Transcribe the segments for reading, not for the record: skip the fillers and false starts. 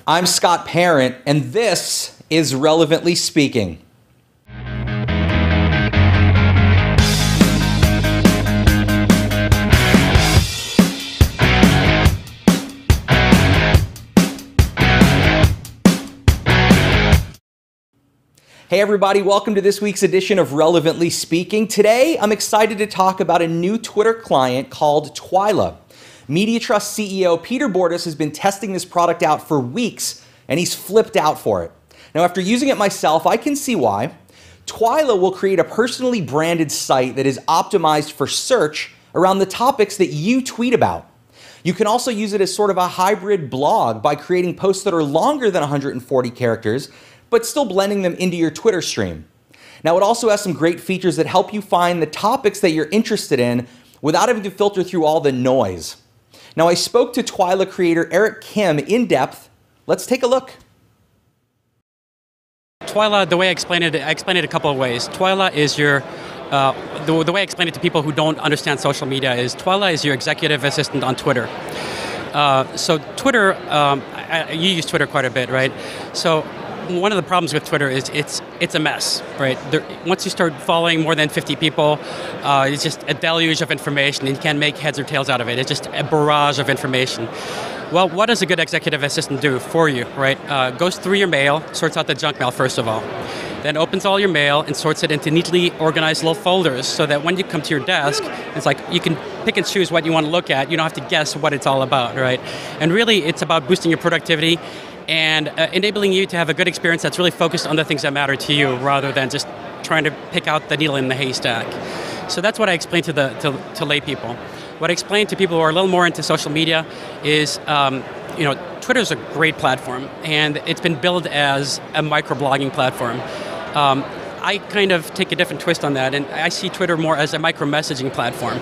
I'm Scott Parent, and this is Relevantly Speaking. Hey everybody, welcome to this week's edition of Relevantly Speaking. Today, I'm excited to talk about a new Twitter client called Twylah. MediaTrust CEO Peter Bordas has been testing this product out for weeks, and he's flipped out for it. Now, after using it myself, I can see why. Twylah will create a personally branded site that is optimized for search around the topics that you tweet about. You can also use it as sort of a hybrid blog by creating posts that are longer than 140 characters, but still blending them into your Twitter stream. Now, it also has some great features that help you find the topics that you're interested in without having to filter through all the noise. Now, I spoke to Twylah creator Eric Kim in depth. Let's take a look. Twylah, the way I explain it a couple of ways. Twylah is your, the way I explain it to people who don't understand social media is Twylah is your executive assistant on Twitter. So Twitter, you use Twitter quite a bit, right? So one of the problems with Twitter is it's a mess, right? Once you start following more than 50 people, it's just a deluge of information, and you can't make heads or tails out of it. It's just a barrage of information. Well, what does a good executive assistant do for you, right? Goes through your mail, sorts out the junk mail first of all, then opens all your mail and sorts it into neatly organized little folders so that when you come to your desk, it's like you can pick and choose what you want to look at. You don't have to guess what it's all about, right? And really, it's about boosting your productivity and enabling you to have a good experience that's really focused on the things that matter to you rather than just trying to pick out the needle in the haystack. So that's what I explain to lay people. What I explain to people who are a little more into social media is, Twitter is a great platform, and it's been billed as a microblogging platform. I kind of take a different twist on that, and I see Twitter more as a micro-messaging platform.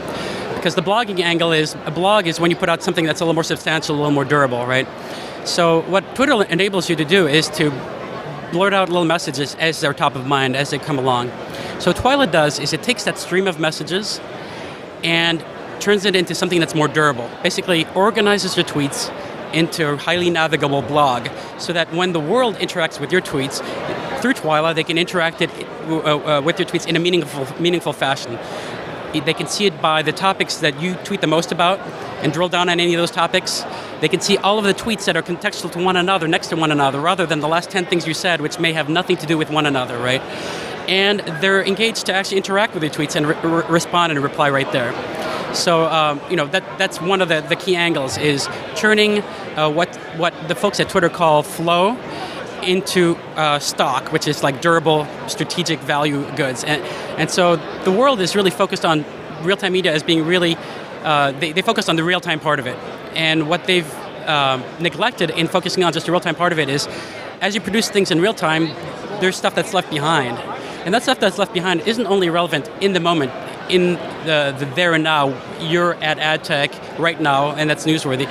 Because the blogging angle is, a blog is when you put out something that's a little more substantial, a little more durable, right? So what Twitter enables you to do is to blurt out little messages as they're top of mind, as they come along. So what Twylah does is it takes that stream of messages and turns it into something that's more durable. Basically organizes your tweets into a highly navigable blog so that when the world interacts with your tweets, through Twylah, they can interact with your tweets in a meaningful fashion. They can see it by the topics that you tweet the most about and drill down on any of those topics. They can see all of the tweets that are contextual to one another, next to one another, rather than the last 10 things you said, which may have nothing to do with one another, right? And they're engaged to actually interact with your tweets and respond and reply right there. So, that's one of the key angles is turning what the folks at Twitter call flow into stock, which is like durable, strategic value goods. And so the world is really focused on real-time media as being really, they focus on the real-time part of it. And what they've neglected in focusing on just the real-time part of it is, as you produce things in real time, there's stuff that's left behind. And that stuff that's left behind isn't only relevant in the moment, in the there and now. You're at AdTech right now, and that's newsworthy.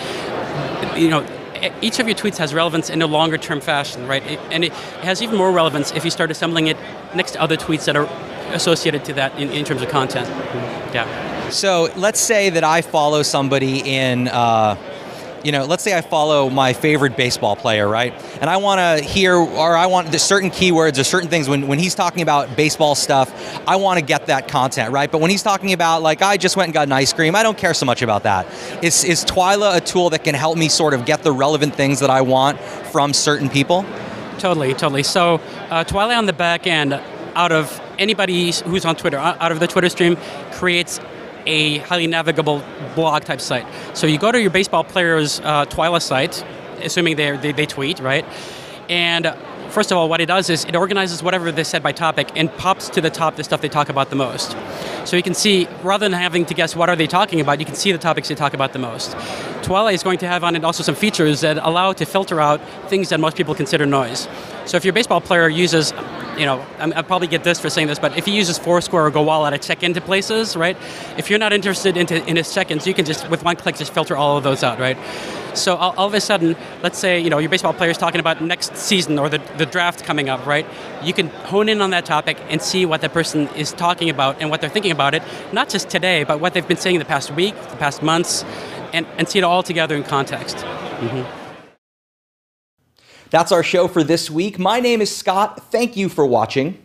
Each of your tweets has relevance in a longer-term fashion, right? And it has even more relevance if you start assembling it next to other tweets that are associated to that in terms of content. Yeah. So let's say that I follow somebody in, let's say I follow my favorite baseball player, right? And I want to hear, or I want the certain keywords or certain things when he's talking about baseball stuff, I want to get that content, right? But when he's talking about, like, I just went and got an ice cream, I don't care so much about that. Is Twylah a tool that can help me sort of get the relevant things that I want from certain people? Totally. So Twylah on the back end, out of anybody who's on Twitter, out of the Twitter stream, creates a highly navigable blog type site. So you go to your baseball player's Twylah site, assuming they tweet, right? And first of all, what it does is it organizes whatever they said by topic and pops to the top the stuff they talk about the most. So you can see, rather than having to guess what are they talking about, you can see the topics they talk about the most. Twylah is going to have on it also some features that allow it to filter out things that most people consider noise. So if your baseball player uses, I'll probably get this for saying this, but if he uses Foursquare or GoWallet to check into places, right? If you're not interested in his check-ins, you can just, with one click, just filter all of those out, right? So all of a sudden, let's say, your baseball player is talking about next season or the draft coming up, right? You can hone in on that topic and see what that person is talking about and what they're thinking about it, not just today, but what they've been saying the past week, the past months, and see it all together in context. Mm-hmm. That's our show for this week. My name is Scott. Thank you for watching.